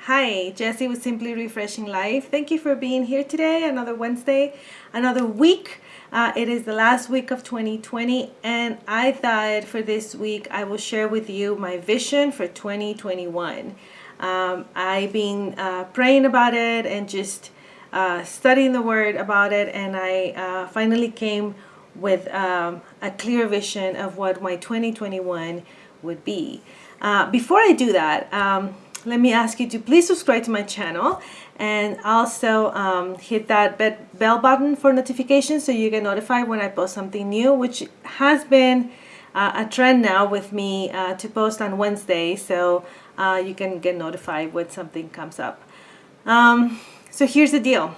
Hi, Jessi with Simply Refreshing Life. Thank you for being here today. Another Wednesday, another week. It is the last week of 2020, and I thought for this week I will share with you my vision for 2021. I've been praying about it and just studying the Word about it, and I finally came with a clear vision of what my 2021 would be. Before I do that, let me ask you to please subscribe to my channel and also hit that bell button for notifications so you get notified when I post something new, which has been a trend now with me to post on Wednesday, so you can get notified when something comes up. So here's the deal.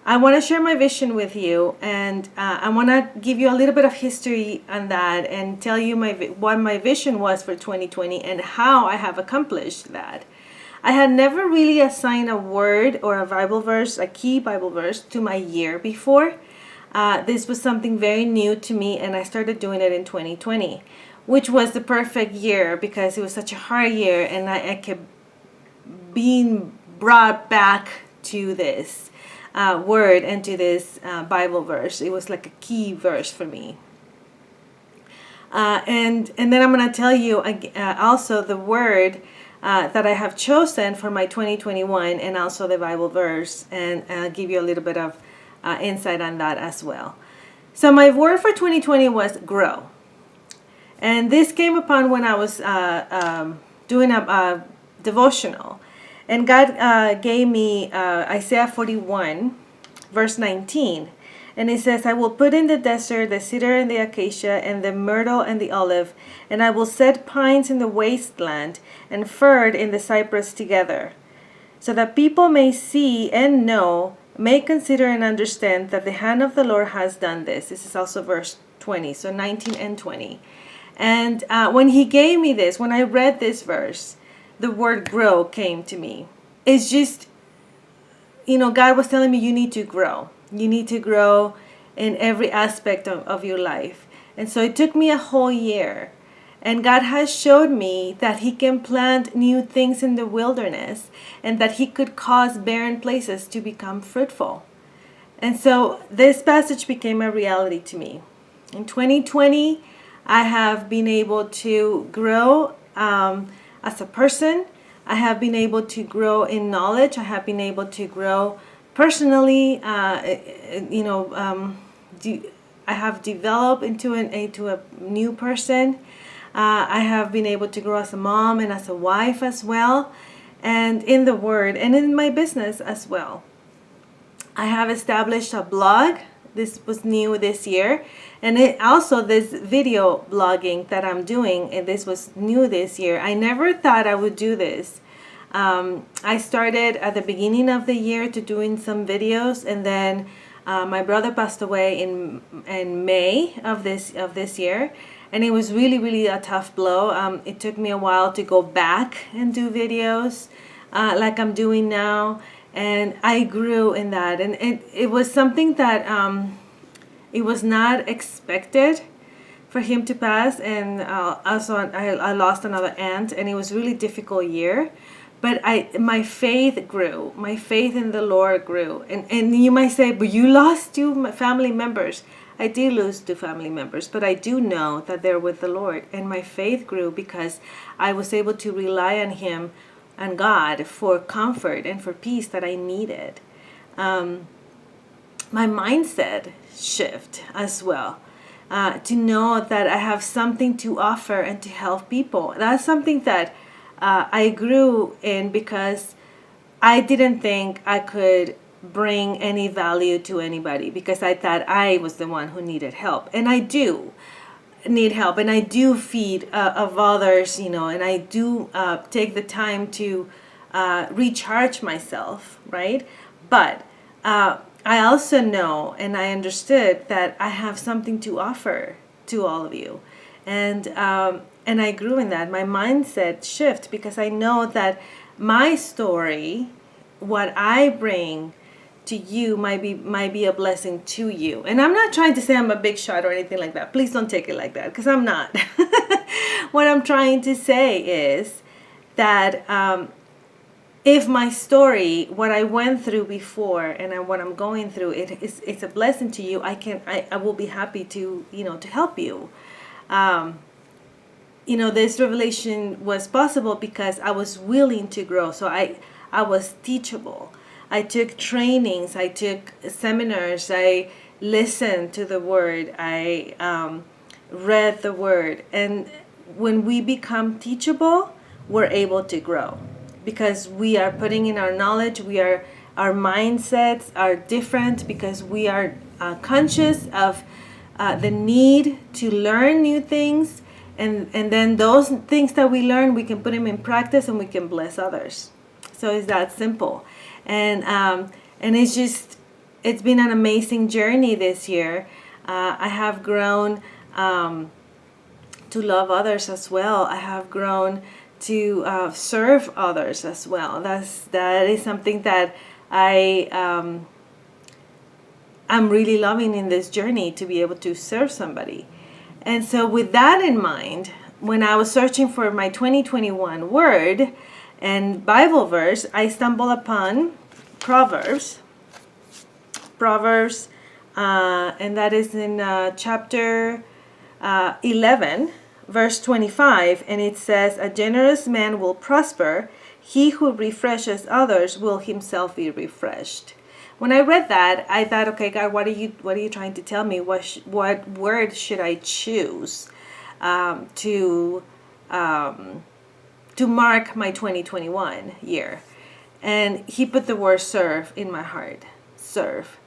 I want to share my vision with you, and I want to give you a little bit of history on that and tell you what my vision was for 2020 and how I have accomplished that. I had never really assigned a word or a Bible verse, a key Bible verse, to my year before. This was something very new to me, and I started doing it in 2020, which was the perfect year because it was such a hard year, and I kept being brought back to this word and to this Bible verse. It was like a key verse for me. And then I'm going to tell you also the word that I have chosen for my 2021 and also the Bible verse, and I'll give you a little bit of insight on that as well. So my word for 2020 was grow. And this came upon when I was doing a devotional. And God gave me Isaiah 41, verse 19. And it says, I will put in the desert the cedar and the acacia and the myrtle and the olive, and I will set pines in the wasteland and fir in the cypress together, so that people may see and know, may consider and understand that the hand of the Lord has done this. This is also verse 20, so 19 and 20. And when he gave me this, when I read this verse, the word grow came to me. It's just, God was telling me you need to grow. You need to grow in every aspect of your life. And so it took me a whole year. And God has showed me that he can plant new things in the wilderness and that he could cause barren places to become fruitful. And so this passage became a reality to me. In 2020, I have been able to grow as a person. I have been able to grow in knowledge. I have been able to grow personally. I have developed into a new person. I have been able to grow as a mom and as a wife as well, and in the Word and in my business as well. I have established a blog. This was new this year. And also this video blogging that I'm doing, and this was new this year. I never thought I would do this. I started at the beginning of the year to doing some videos, and then my brother passed away in May of this year. And it was really, really a tough blow. It took me a while to go back and do videos like I'm doing now. And I grew in that, and it was something that it was not expected for him to pass. And also I lost another aunt, and it was a really difficult year. But my faith grew. My faith in the Lord grew. And you might say, but you lost 2 family members. I did lose 2 family members, but I do know that they're with the Lord. And my faith grew because I was able to rely on him and God for comfort and for peace that I needed. My mindset shift as well, to know that I have something to offer and to help people. That's something that I grew in because I didn't think I could bring any value to anybody because I thought I was the one who needed help. And I do need help, and I do feed of others, and I do take the time to recharge myself, right? But I also know and I understood that I have something to offer to all of you, and I grew in that. My mindset shift because I know that my story, what I bring to you might be a blessing to you. And I'm not trying to say I'm a big shot or anything like that. Please don't take it like that, because I'm not. What I'm trying to say is that if my story, what I went through before, and what I'm going through, it's a blessing to you, I will be happy to, to help you. This revelation was possible because I was willing to grow. So I was teachable. I took trainings, I took seminars, I listened to the word, I read the word. And when we become teachable, we're able to grow because we are putting in our knowledge, our mindsets are different because we are conscious of the need to learn new things. And then those things that we learn, we can put them in practice and we can bless others. So it's that simple. And it's been an amazing journey this year. I have grown to love others as well. I have grown to serve others as well. That is something that I'm really loving in this journey, to be able to serve somebody. And so with that in mind, when I was searching for my 2021 word and Bible verse, I stumbled upon Proverbs, and that is in chapter 11, verse 25, and it says, "A generous man will prosper. He who refreshes others will himself be refreshed." When I read that, I thought, okay, God, what are you trying to tell me? What word should I choose to mark my 2021 year? And He put the word serve in my heart. Serve.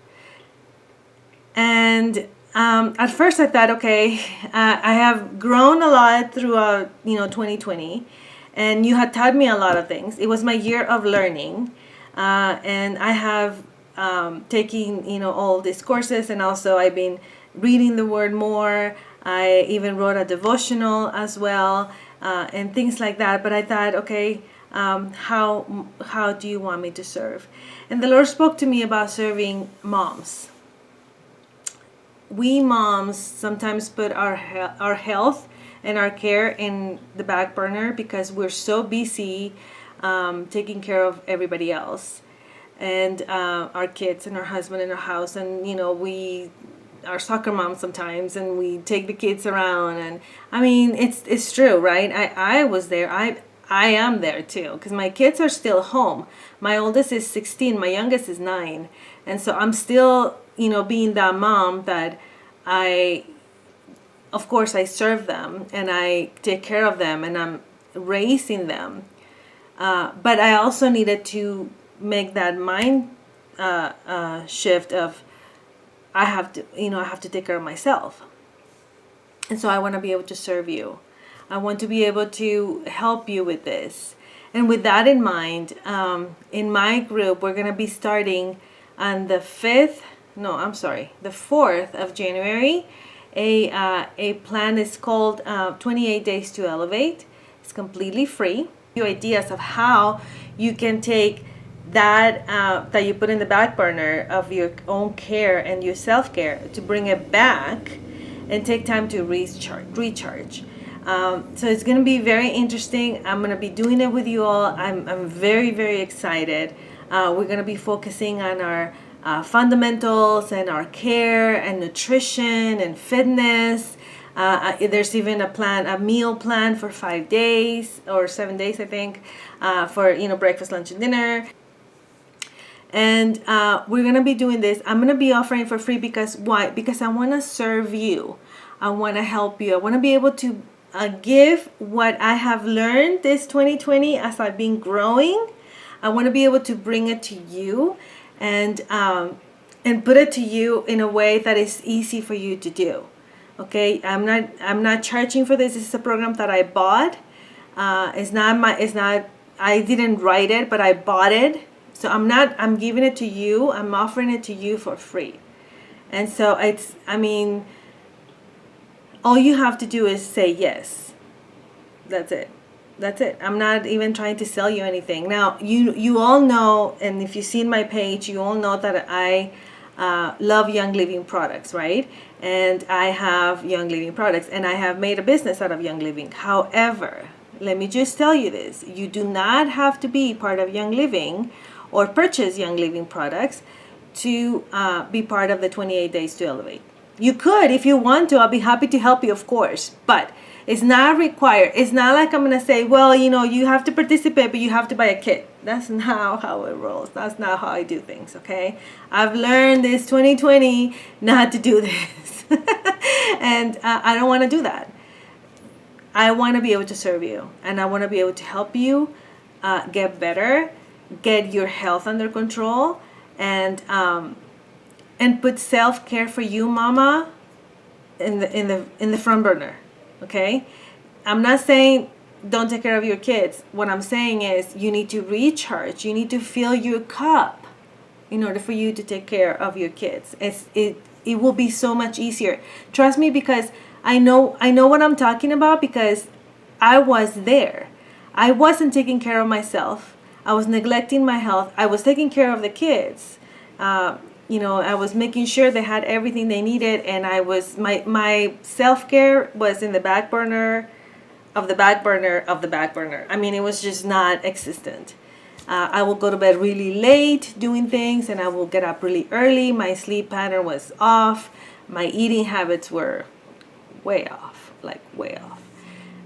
And at first I thought, okay, I have grown a lot throughout 2020, and you had taught me a lot of things. It was my year of learning, and I have taking all these courses, and also I've been reading the word more. I even wrote a devotional as well, and things like that. But I thought, okay, how do you want me to serve? And the Lord spoke to me about serving moms. We moms sometimes put our health and our care in the back burner because we're so busy taking care of everybody else, and our kids and our husband and our house. And we are soccer moms sometimes, and we take the kids around. And I mean, it's true, right? I was there. I am there too, because my kids are still home. My oldest is 16, my youngest is 9, and so I'm still being that mom that of course I serve them and I take care of them and I'm raising them, but I also needed to make that mind shift of I have to take care of myself. And so I want to be able to serve you. I want to be able to help you with this. And with that in mind, in my group, we're going to be starting on the 4th of January. A plan is called 28 Days to Elevate. It's completely free. Your ideas of how you can take that that you put in the back burner of your own care and your self-care, to bring it back and take time to recharge. So it's going to be very interesting. I'm going to be doing it with you all. I'm very, very excited. We're going to be focusing on our fundamentals and our care and nutrition and fitness. There's even a meal plan for 5 days or 7 days, I think, for breakfast, lunch, and dinner. And we're gonna be doing this. I'm gonna be offering for free because why? Because I want to serve you. I want to help you. I want to be able to give what I have learned this 2020 as I've been growing. I want to be able to bring it to you and put it to you in a way that is easy for you to do. Okay, I'm not charging for this. This is a program that I bought. It's not. I didn't write it, but I bought it. So I'm giving it to you. I'm offering it to you for free. And so all you have to do is say yes. That's it. I'm not even trying to sell you anything. Now, you all know, and if you've seen my page, you all know that I love Young Living products, right? And I have Young Living products, and I have made a business out of Young Living. However, let me just tell you this. You do not have to be part of Young Living or purchase Young Living products to be part of the 28 Days to Elevate. You could if you want to. I'll be happy to help you, of course. But it's not required. It's not like I'm going to say, well, you have to participate, but you have to buy a kit. That's not how it rolls. That's not how I do things, okay? I've learned this 2020 not to do this. And I don't want to do that. I want to be able to serve you. And I want to be able to help you get better, get your health under control, and put self-care for you, mama, in the front burner. Okay? I'm not saying don't take care of your kids. What I'm saying is you need to recharge. You need to fill your cup in order for you to take care of your kids. It will be so much easier. Trust me, because I know what I'm talking about, because I was there. I wasn't taking care of myself. I was neglecting my health. I was taking care of the kids. I was making sure they had everything they needed, and I was my self-care was in the back burner of the back burner of the back burner. I mean, it was just not existent. I will go to bed really late doing things, and I will get up really early. My sleep pattern was off. My eating habits were way off, like way off.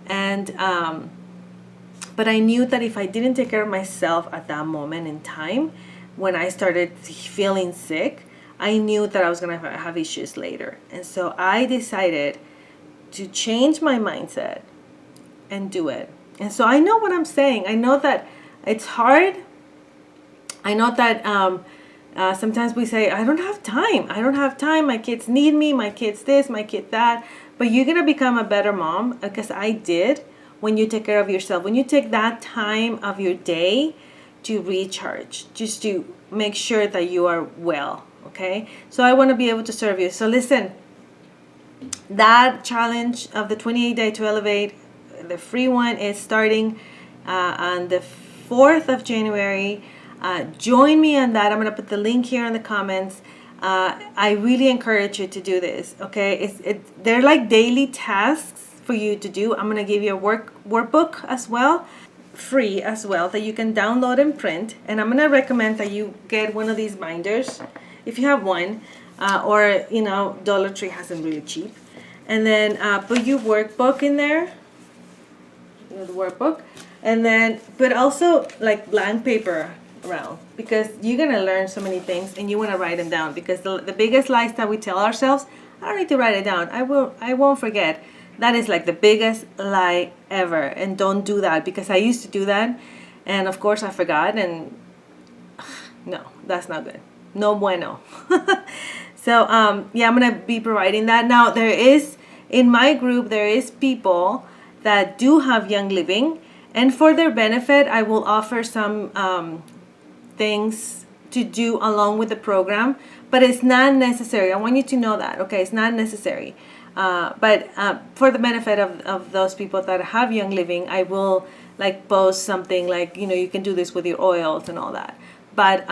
And but I knew that if I didn't take care of myself at that moment in time, when I started feeling sick, I knew that I was going to have issues later. And so I decided to change my mindset and do it. And so I know what I'm saying. I know that it's hard. I know that sometimes we say, I don't have time. I don't have time. My kids need me. My kids this, my kid that. But you're going to become a better mom, because I did, when you take care of yourself. When you take that time of your day to recharge, just to make sure that you are well, okay? So I want to be able to serve you. So listen, that challenge of the 28 Day to Elevate, the free one, is starting on the 4th of January. Join me on that. I'm going to put the link here in the comments. I really encourage you to do this, okay? They're like daily tasks for you to do. I'm going to give you a workbook as well, free as well, that you can download and print. And I'm going to recommend that you get one of these binders if you have one, or Dollar Tree has them really cheap. And then put your workbook in there, the workbook, and then put also like blank paper around, because you're going to learn so many things and you want to write them down, because the biggest lies that we tell ourselves, I don't need to write it down, I won't forget. That is like the biggest lie ever. And don't do that, because I used to do that, and of course I forgot, and no, that's not good. No bueno. So yeah, I'm gonna be providing that. Now there is, in my group, there is people that do have Young Living, and for their benefit I will offer some things to do along with the program, but it's not necessary. I want you to know that, okay? It's not necessary. But for the benefit of those people that have Young Living, I will like post something like, you can do this with your oils and all that. But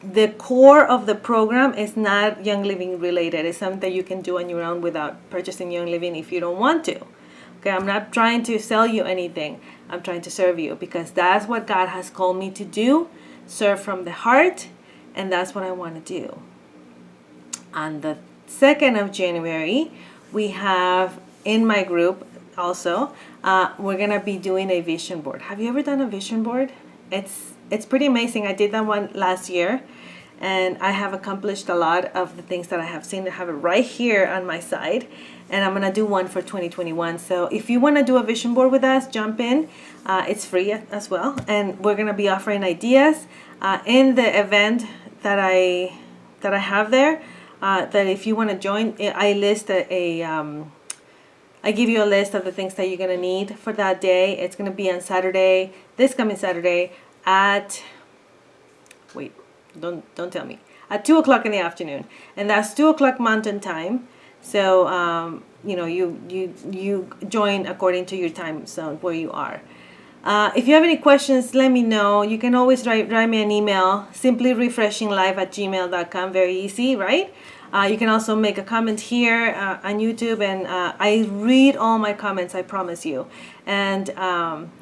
the core of the program is not Young Living related. It's something that you can do on your own without purchasing Young Living if you don't want to. Okay, I'm not trying to sell you anything. I'm trying to serve you, because that's what God has called me to do. Serve from the heart, and that's what I want to do. On the 2nd of January, we have in my group also, we're gonna be doing a vision board. Have you ever done a vision board? It's pretty amazing. I did that one last year, and I have accomplished a lot of the things that I have seen. I have it right here on my side, and I'm gonna do one for 2021. So if you want to do a vision board with us, jump in. It's free as well, and we're gonna be offering ideas in the event that I have there. That if you want to join, I list I give you a list of the things that you're going to need for that day. It's going to be on Saturday, this coming Saturday at, wait, don't tell me, at 2 o'clock in the afternoon. And that's 2 o'clock Mountain Time. So, you join according to your time zone where you are. If you have any questions, let me know. You can always write me an email, simplyrefreshinglife@gmail.com. Very easy, right? You can also make a comment here on YouTube, and I read all my comments, I promise you. And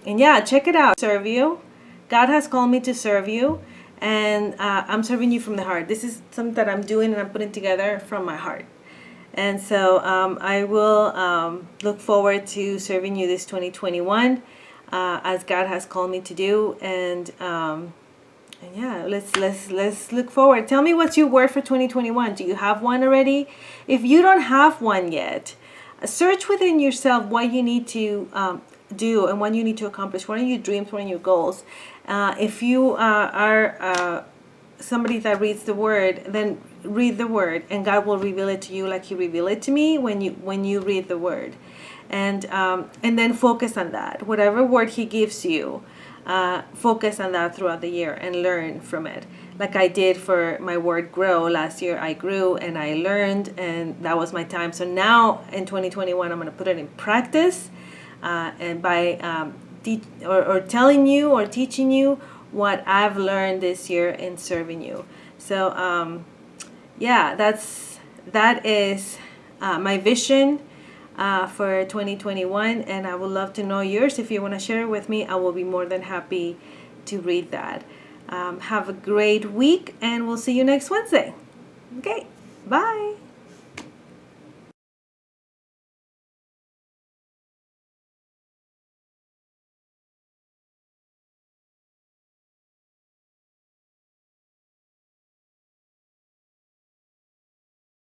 yeah, check it out. Serve you. God has called me to serve you, and I'm serving you from the heart. This is something that I'm doing and I'm putting together from my heart. And so I will look forward to serving you this 2021 as God has called me to do. And yeah, let's look forward. Tell me what's your word for 2021. Do you have one already? If you don't have one yet, search within yourself what you need to do and what you need to accomplish. What are your dreams? What are your goals? If you are somebody that reads the word, then read the word, and God will reveal it to you like He revealed it to me when you read the word, and then focus on that. Whatever word He gives you, focus on that throughout the year and learn from it. Like I did for my word grow last year. I grew and I learned, and that was my time. So now in 2021, I'm going to put it in practice, and by telling you or teaching you what I've learned this year in serving you. So yeah, that is my vision for 2021, and I would love to know yours. If you want to share it with me, I will be more than happy to read that. Have a great week, and we'll see you next Wednesday. Okay, bye.